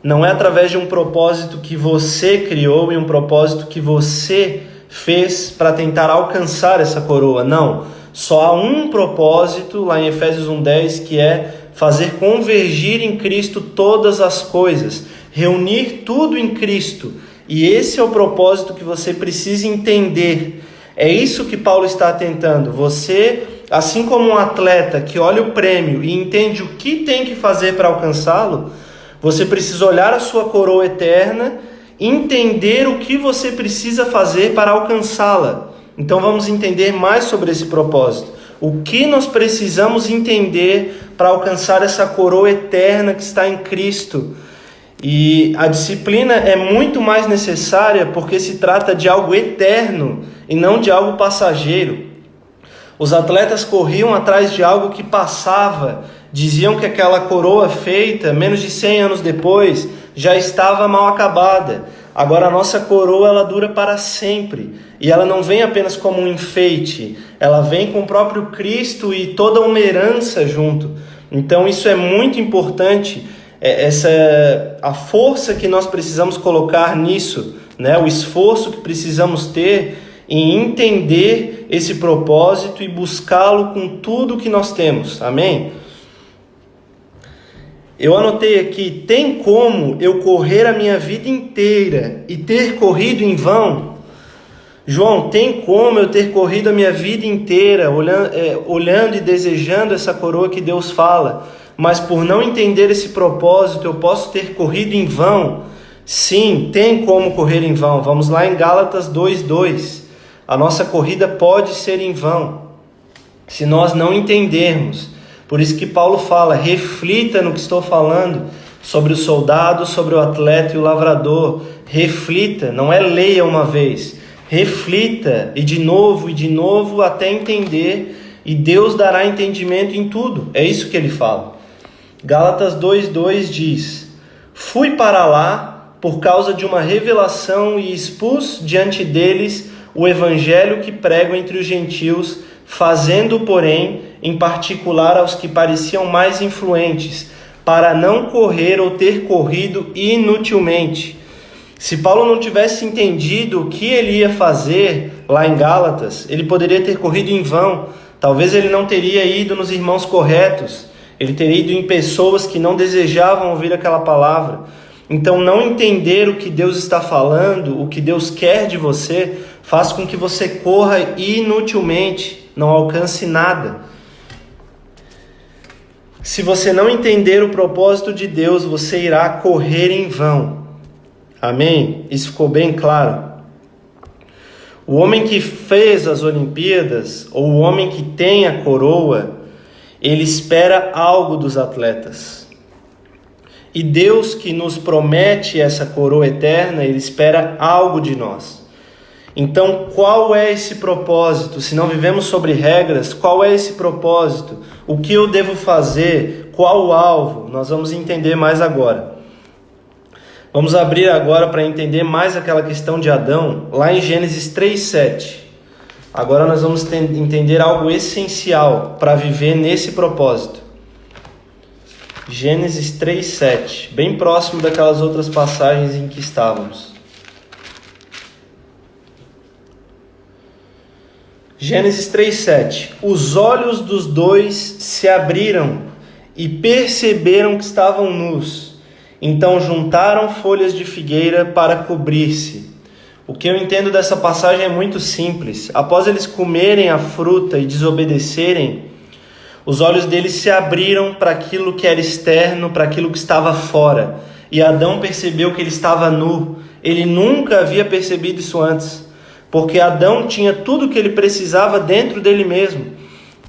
Não é através de um propósito que você criou e um propósito que você fez para tentar alcançar essa coroa. Não, só há um propósito lá em Efésios 1:10, que é fazer convergir em Cristo todas as coisas, reunir tudo em Cristo. E esse é o propósito que você precisa entender. É isso que Paulo está tentando. Você, assim como um atleta que olha o prêmio e entende o que tem que fazer para alcançá-lo, você precisa olhar a sua coroa eterna, entender o que você precisa fazer para alcançá-la. Então vamos entender mais sobre esse propósito. O que nós precisamos entender para alcançar essa coroa eterna que está em Cristo. E a disciplina é muito mais necessária porque se trata de algo eterno e não de algo passageiro. Os atletas corriam atrás de algo que passava. Diziam que aquela coroa feita menos de 100 anos depois já estava mal acabada. Agora a nossa coroa, ela dura para sempre. E ela não vem apenas como um enfeite. Ela vem com o próprio Cristo e toda uma herança junto. Então isso é muito importante. A força que nós precisamos colocar nisso, né? O esforço que precisamos ter em entender esse propósito e buscá-lo com tudo que nós temos. Amém? Eu anotei aqui: tem como eu correr a minha vida inteira e ter corrido em vão? João, tem como eu ter corrido a minha vida inteira olhando e desejando essa coroa que Deus fala, mas por não entender esse propósito eu posso ter corrido em vão? Sim, tem como correr em vão. Vamos lá em Gálatas 2:2. A nossa corrida pode ser em vão se nós não entendermos. Por isso que Paulo fala: reflita no que estou falando sobre o soldado, sobre o atleta e o lavrador. Reflita, não é leia uma vez. Reflita e de novo até entender, e Deus dará entendimento em tudo. É isso que ele fala. Gálatas 2:2 diz: fui para lá por causa de uma revelação e expus diante deles o evangelho que prego entre os gentios, fazendo, porém, em particular aos que pareciam mais influentes, para não correr ou ter corrido inutilmente. Se Paulo não tivesse entendido o que ele ia fazer lá em Gálatas, ele poderia ter corrido em vão. Talvez ele não teria ido nos irmãos corretos, ele teria ido em pessoas que não desejavam ouvir aquela palavra. Então, não entender o que Deus está falando, o que Deus quer de você, faz com que você corra inutilmente, não alcance nada. Se você não entender o propósito de Deus, você irá correr em vão. Amém? Isso ficou bem claro. O homem que fez as Olimpíadas, ou o homem que tem a coroa, ele espera algo dos atletas. E Deus, que nos promete essa coroa eterna, ele espera algo de nós. Então, qual é esse propósito? Se não vivemos sobre regras, qual é esse propósito? O que eu devo fazer? Qual o alvo? Nós vamos entender mais agora. Vamos abrir agora para entender mais aquela questão de Adão, lá em Gênesis 3:7. Agora nós vamos entender algo essencial para viver nesse propósito. Gênesis 3:7, bem próximo daquelas outras passagens em que estávamos. Gênesis 3:7. Os olhos dos dois se abriram e perceberam que estavam nus. Então juntaram folhas de figueira para cobrir-se. O que eu entendo dessa passagem é muito simples. Após eles comerem a fruta e desobedecerem, os olhos deles se abriram para aquilo que era externo, para aquilo que estava fora. E Adão percebeu que ele estava nu. Ele nunca havia percebido isso antes, porque Adão tinha tudo o que ele precisava dentro dele mesmo.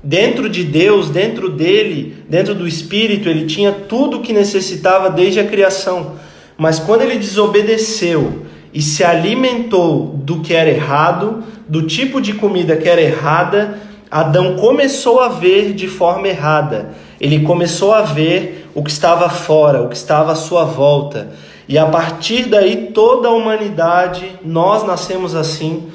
Dentro de Deus, dentro dele, dentro do Espírito, ele tinha tudo o que necessitava desde a criação. Mas quando ele desobedeceu e se alimentou do que era errado, do tipo de comida que era errada, Adão começou a ver de forma errada. Ele começou a ver o que estava fora, o que estava à sua volta. E a partir daí, toda a humanidade, nós nascemos assim,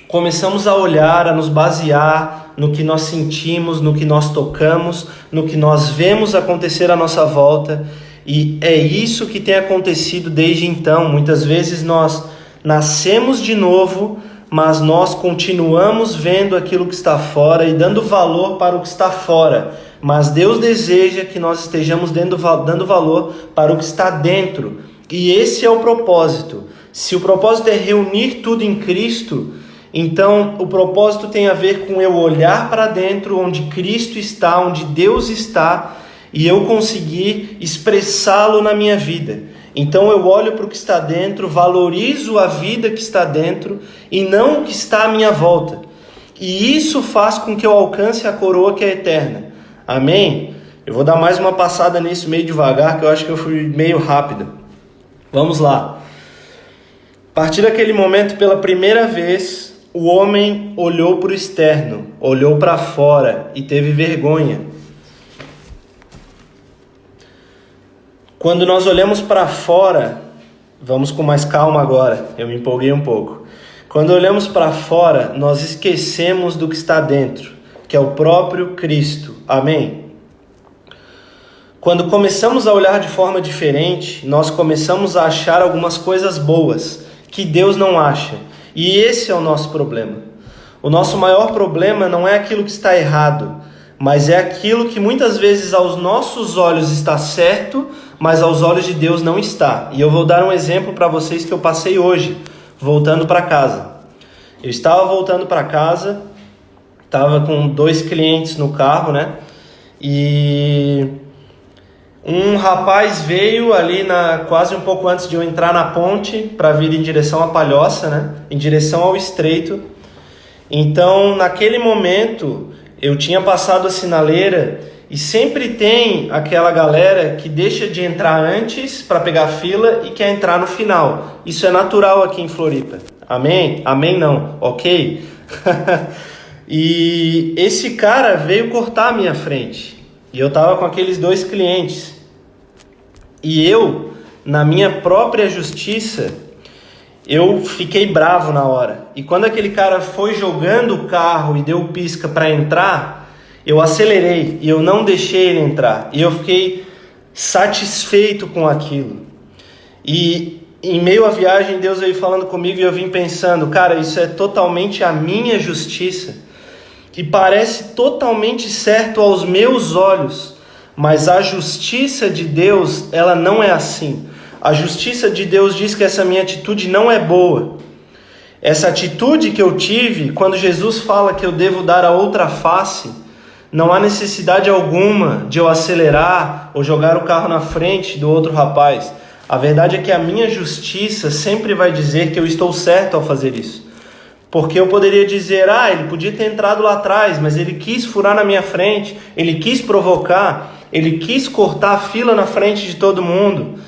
começamos a olhar, a nos basear no que nós sentimos, no que nós tocamos, no que nós vemos acontecer à nossa volta. E é isso que tem acontecido desde então. Muitas vezes nós nascemos de novo, mas nós continuamos vendo aquilo que está fora e dando valor para o que está fora. Mas Deus deseja que nós estejamos dando valor para o que está dentro. E esse é o propósito. Se o propósito é reunir tudo em Cristo, então o propósito tem a ver com eu olhar para dentro, onde Cristo está, onde Deus está, e eu conseguir expressá-lo na minha vida. Então eu olho para o que está dentro, valorizo a vida que está dentro e não o que está à minha volta. E isso faz com que eu alcance a coroa que é eterna. Amém? Eu vou dar mais uma passada nisso meio devagar, que eu acho que eu fui meio rápido. Vamos lá. A partir daquele momento, pela primeira vez, o homem olhou para o externo, olhou para fora e teve vergonha. Quando nós olhamos para fora, vamos com mais calma agora, eu me empolguei um pouco. Quando olhamos para fora, nós esquecemos do que está dentro, que é o próprio Cristo. Amém? Quando começamos a olhar de forma diferente, nós começamos a achar algumas coisas boas que Deus não acha. E esse é o nosso problema. O nosso maior problema não é aquilo que está errado, mas é aquilo que muitas vezes aos nossos olhos está certo, mas aos olhos de Deus não está. E eu vou dar um exemplo para vocês que eu passei hoje, voltando para casa. Eu estava voltando para casa, estava com 2 clientes no carro, né? E um rapaz veio ali quase um pouco antes de eu entrar na ponte para vir em direção à Palhoça, né? Em direção ao Estreito. Então, naquele momento, eu tinha passado a sinaleira e sempre tem aquela galera que deixa de entrar antes para pegar fila e quer entrar no final. Isso é natural aqui em Floripa. Amém? Amém não, ok? E esse cara veio cortar a minha frente. E eu estava com aqueles 2 clientes. E eu, na minha própria justiça, eu fiquei bravo na hora. E quando aquele cara foi jogando o carro e deu o pisca para entrar, eu acelerei e eu não deixei ele entrar. E eu fiquei satisfeito com aquilo. E em meio à viagem, Deus veio falando comigo e eu vim pensando, cara, isso é totalmente a minha justiça. Que parece totalmente certo aos meus olhos, mas a justiça de Deus, ela não é assim. A justiça de Deus diz que essa minha atitude não é boa. Essa atitude que eu tive, quando Jesus fala que eu devo dar a outra face, não há necessidade alguma de eu acelerar ou jogar o carro na frente do outro rapaz. A verdade é que a minha justiça sempre vai dizer que eu estou certo ao fazer isso. Porque eu poderia dizer, ele podia ter entrado lá atrás, mas ele quis furar na minha frente, ele quis provocar, ele quis cortar a fila na frente de todo mundo.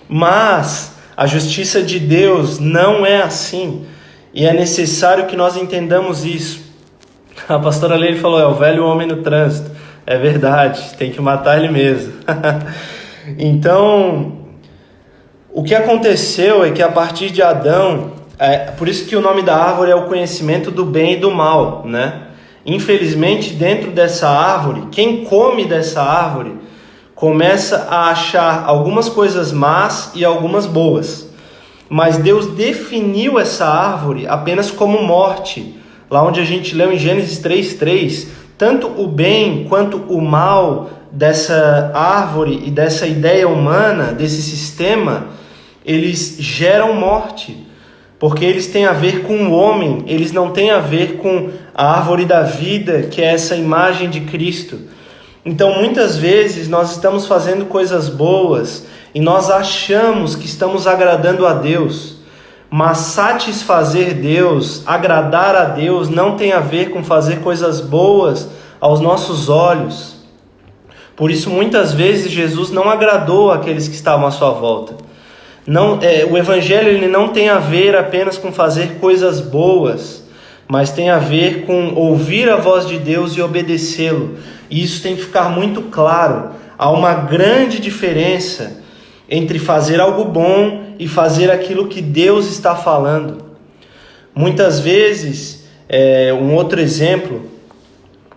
Mas a justiça de Deus não é assim. E é necessário que nós entendamos isso. A pastora Leila falou, é o velho homem no trânsito. É verdade, tem que matar ele mesmo. Então, o que aconteceu é que a partir de Adão, por isso que o nome da árvore é o conhecimento do bem e do mal, né? Infelizmente, dentro dessa árvore, quem come dessa árvore começa a achar algumas coisas más e algumas boas. Mas Deus definiu essa árvore apenas como morte. Lá onde a gente leu em Gênesis 3:3, tanto o bem quanto o mal dessa árvore e dessa ideia humana, desse sistema, eles geram morte. Porque eles têm a ver com o homem, eles não têm a ver com a árvore da vida, que é essa imagem de Cristo. Então, muitas vezes, nós estamos fazendo coisas boas e nós achamos que estamos agradando a Deus. Mas satisfazer Deus, agradar a Deus, não tem a ver com fazer coisas boas aos nossos olhos. Por isso, muitas vezes, Jesus não agradou aqueles que estavam à sua volta. O Evangelho ele não tem a ver apenas com fazer coisas boas, mas tem a ver com ouvir a voz de Deus e obedecê-lo. E isso tem que ficar muito claro. Há uma grande diferença entre fazer algo bom e fazer aquilo que Deus está falando. Muitas vezes, um outro exemplo,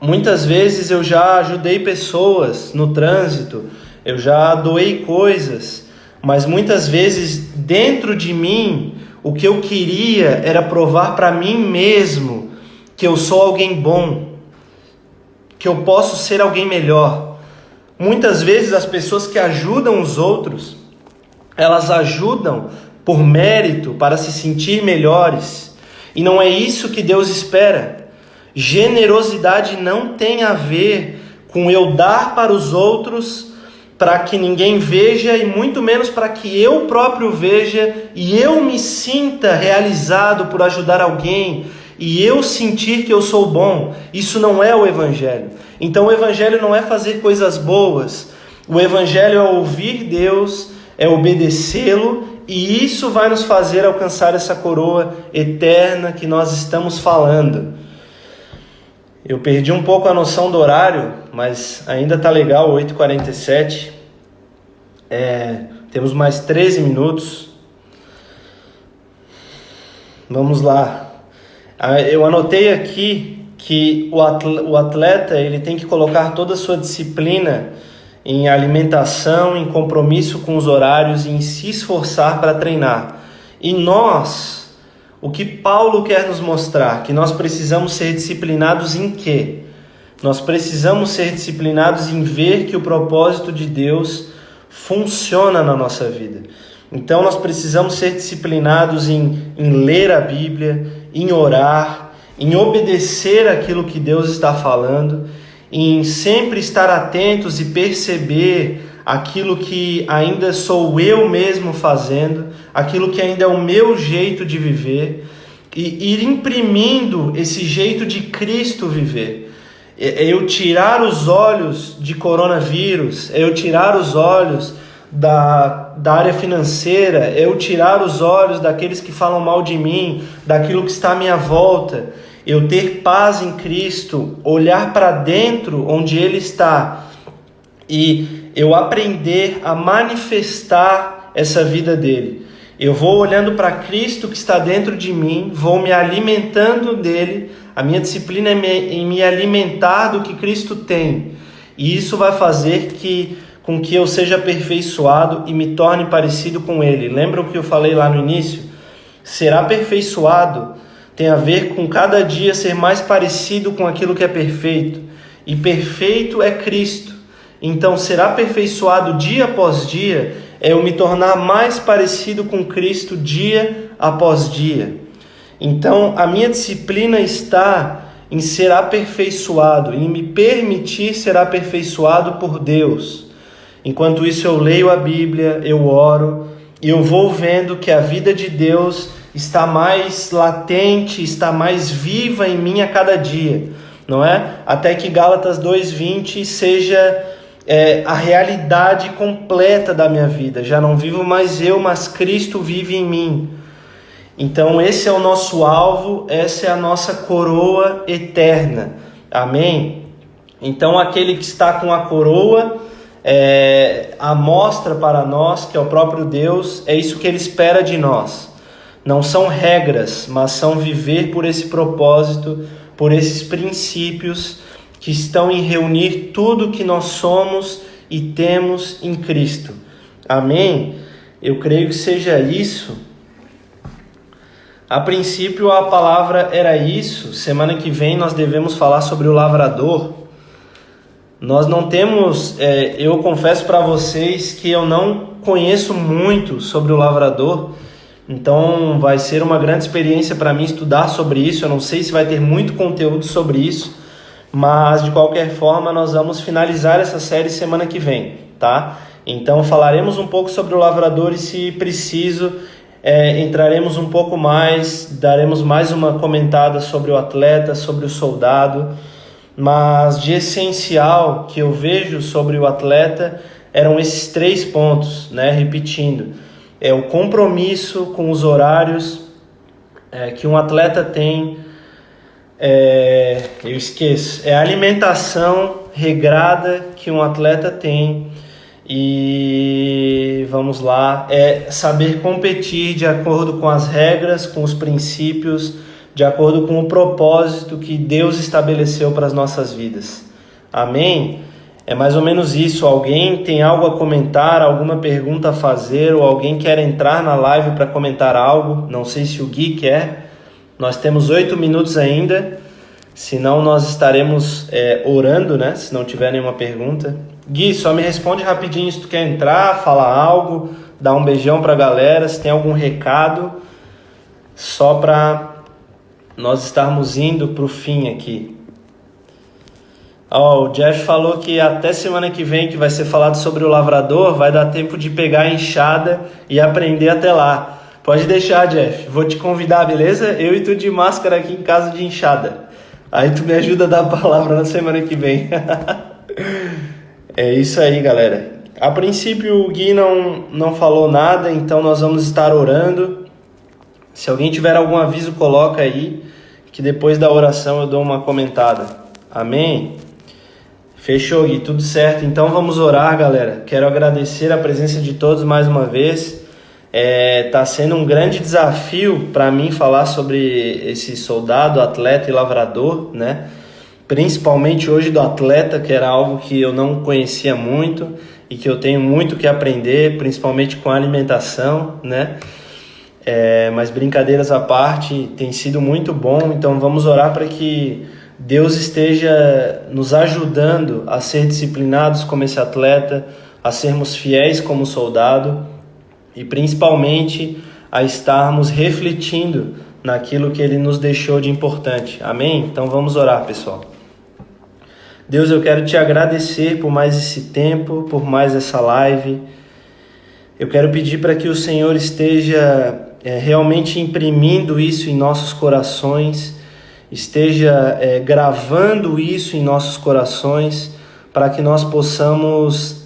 muitas vezes eu já ajudei pessoas no trânsito, eu já doei coisas, mas muitas vezes dentro de mim, o que eu queria era provar para mim mesmo que eu sou alguém bom, que eu posso ser alguém melhor. Muitas vezes as pessoas que ajudam os outros, elas ajudam por mérito, para se sentir melhores. E não é isso que Deus espera. Generosidade não tem a ver com eu dar para os outros para que ninguém veja e muito menos para que eu próprio veja e eu me sinta realizado por ajudar alguém e eu sentir que eu sou bom. Isso não é o Evangelho. Então o Evangelho não é fazer coisas boas. O Evangelho é ouvir Deus, é obedecê-lo, e isso vai nos fazer alcançar essa coroa eterna que nós estamos falando. Eu perdi um pouco a noção do horário, mas ainda está legal, 8h47. Temos mais 13 minutos. Vamos lá. Eu anotei aqui que o atleta ele tem que colocar toda a sua disciplina em alimentação, em compromisso com os horários e em se esforçar para treinar. E nós, o que Paulo quer nos mostrar? Que nós precisamos ser disciplinados em quê? Nós precisamos ser disciplinados em ver que o propósito de Deus funciona na nossa vida. Então nós precisamos ser disciplinados em ler a Bíblia, em orar, em obedecer aquilo que Deus está falando, em sempre estar atentos e perceber aquilo que ainda sou eu mesmo fazendo, aquilo que ainda é o meu jeito de viver, e ir imprimindo esse jeito de Cristo viver. É eu tirar os olhos de coronavírus, é eu tirar os olhos da área financeira, é eu tirar os olhos daqueles que falam mal de mim, daquilo que está à minha volta, eu ter paz em Cristo, olhar para dentro onde Ele está e eu aprender a manifestar essa vida dele. Eu vou olhando para Cristo que está dentro de mim, vou me alimentando dele, a minha disciplina é em me alimentar do que Cristo tem. E isso vai fazer com que eu seja aperfeiçoado e me torne parecido com Ele. Lembra o que eu falei lá no início? Ser aperfeiçoado tem a ver com cada dia ser mais parecido com aquilo que é perfeito. E perfeito é Cristo. Então, ser aperfeiçoado dia após dia é eu me tornar mais parecido com Cristo dia após dia. Então, a minha disciplina está em ser aperfeiçoado, em me permitir ser aperfeiçoado por Deus. Enquanto isso, eu leio a Bíblia, eu oro, e eu vou vendo que a vida de Deus está mais latente, está mais viva em mim a cada dia, não é? Até que Gálatas 2:20 seja a realidade completa da minha vida. Já não vivo mais eu, mas Cristo vive em mim. Então esse é o nosso alvo, essa é a nossa coroa eterna. Amém? Então aquele que está com a coroa, mostra para nós, que é o próprio Deus, é isso que Ele espera de nós. Não são regras, mas são viver por esse propósito, por esses princípios que estão em reunir tudo que nós somos e temos em Cristo. Amém? Eu creio que seja isso. A princípio a palavra era isso. Semana que vem nós devemos falar sobre o lavrador. Nós não temos, eu confesso para vocês que eu não conheço muito sobre o lavrador, então vai ser uma grande experiência para mim estudar sobre isso. Eu não sei se vai ter muito conteúdo sobre isso, mas de qualquer forma nós vamos finalizar essa série semana que vem, tá? Então falaremos um pouco sobre o lavrador e, se preciso, entraremos um pouco mais, daremos mais uma comentada sobre o atleta, sobre o soldado. Mas de essencial que eu vejo sobre o atleta eram esses 3 pontos, né? Repetindo, o compromisso com os horários que um atleta tem, a alimentação regrada que um atleta tem, e vamos lá, saber competir de acordo com as regras, com os princípios, de acordo com o propósito que Deus estabeleceu para as nossas vidas. Amém? É mais ou menos isso. Alguém tem algo a comentar, alguma pergunta a fazer, ou alguém quer entrar na live para comentar algo? Não sei se o Gui quer. Nós temos 8 minutos ainda, senão nós estaremos orando, né? Se não tiver nenhuma pergunta. Gui, só me responde rapidinho se tu quer entrar, falar algo, dar um beijão para a galera, se tem algum recado, só para nós estarmos indo para o fim aqui. O Jeff falou que até semana que vem, que vai ser falado sobre o lavrador, vai dar tempo de pegar a enxada e aprender até lá. Pode deixar, Jeff, vou te convidar, beleza? Eu e tu de máscara aqui em casa de enxada. Aí tu me ajuda a dar a palavra na semana que vem. É isso aí, galera. A princípio o Gui não falou nada, então nós vamos estar orando. Se alguém tiver algum aviso, coloca aí, que depois da oração eu dou uma comentada. Amém? Fechou, Gui, tudo certo. Então vamos orar, galera. Quero agradecer a presença de todos mais uma vez. Tá sendo um grande desafio para mim falar sobre esse soldado, atleta e lavrador, né? Principalmente hoje do atleta, que era algo que eu não conhecia muito e que eu tenho muito que aprender, principalmente com a alimentação, né? Mas brincadeiras à parte, tem sido muito bom. Então vamos orar para que Deus esteja nos ajudando a ser disciplinados como esse atleta, a sermos fiéis como soldado e principalmente a estarmos refletindo naquilo que Ele nos deixou de importante. Amém? Então vamos orar, pessoal. Deus, eu quero te agradecer por mais esse tempo, por mais essa live. Eu quero pedir para que o Senhor esteja realmente imprimindo isso em nossos corações, esteja gravando isso em nossos corações, para que nós possamos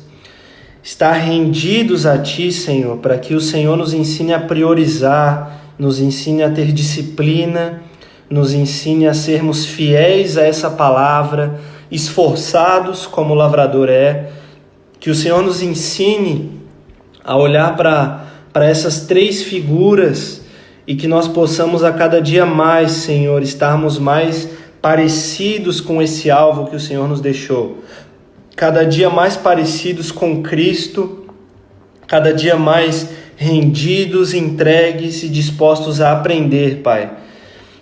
estar rendidos a Ti, Senhor, para que o Senhor nos ensine a priorizar, nos ensine a ter disciplina, nos ensine a sermos fiéis a essa palavra, esforçados como o lavrador é, que o Senhor nos ensine a olhar para essas 3 figuras e que nós possamos a cada dia mais, Senhor, estarmos mais parecidos com esse alvo que o Senhor nos deixou. Cada dia mais parecidos com Cristo, cada dia mais rendidos, entregues e dispostos a aprender, Pai.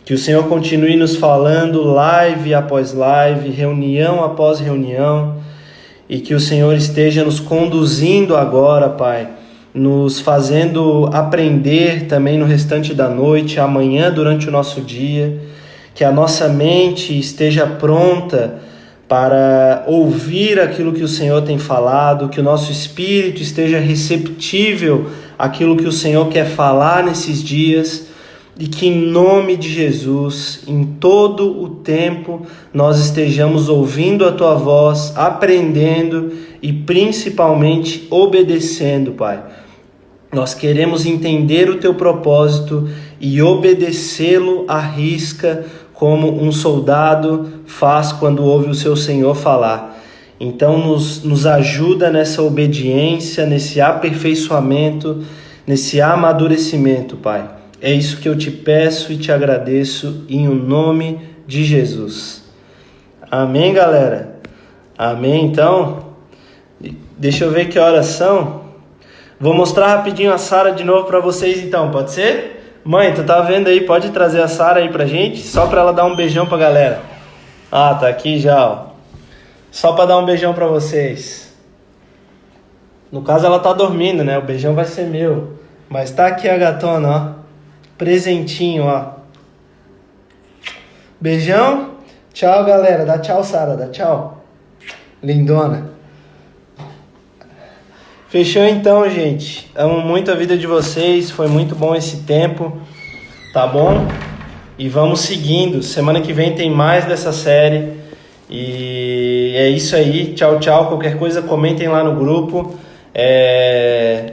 Que o Senhor continue nos falando live após live, reunião após reunião, e que o Senhor esteja nos conduzindo agora, Pai, nos fazendo aprender também no restante da noite, amanhã durante o nosso dia, que a nossa mente esteja pronta para ouvir aquilo que o Senhor tem falado, que o nosso espírito esteja receptível àquilo que o Senhor quer falar nesses dias, e que em nome de Jesus, em todo o tempo, nós estejamos ouvindo a Tua voz, aprendendo e principalmente obedecendo, Pai. Nós queremos entender o Teu propósito e obedecê-lo à risca, como um soldado faz quando ouve o seu senhor falar. Então nos ajuda nessa obediência, nesse aperfeiçoamento, nesse amadurecimento, Pai. É isso que eu te peço e te agradeço em o nome de Jesus. Amém, galera? Amém, então? Deixa eu ver que horas são. Vou mostrar rapidinho a Sara de novo para vocês, então, pode ser? Mãe, tu tá vendo aí? Pode trazer a Sara aí pra gente? Só pra ela dar um beijão pra galera. Ah, tá aqui já, ó. Só pra dar um beijão pra vocês. No caso, ela tá dormindo, né? O beijão vai ser meu. Mas tá aqui a gatona, ó. Presentinho, ó. Beijão. Tchau, galera. Dá tchau, Sara. Dá tchau. Lindona. Fechou então, gente. Amo muito a vida de vocês. Foi muito bom esse tempo. Tá bom? E vamos seguindo. Semana que vem tem mais dessa série. E é isso aí. Tchau, tchau. Qualquer coisa, comentem lá no grupo.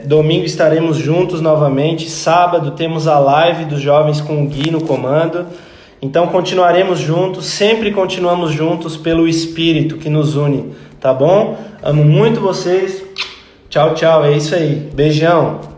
Domingo estaremos juntos novamente. Sábado temos a live dos jovens com o Gui no comando. Então continuaremos juntos. Sempre continuamos juntos pelo Espírito que nos une. Tá bom? Amo muito vocês. Tchau, tchau. É isso aí. Beijão.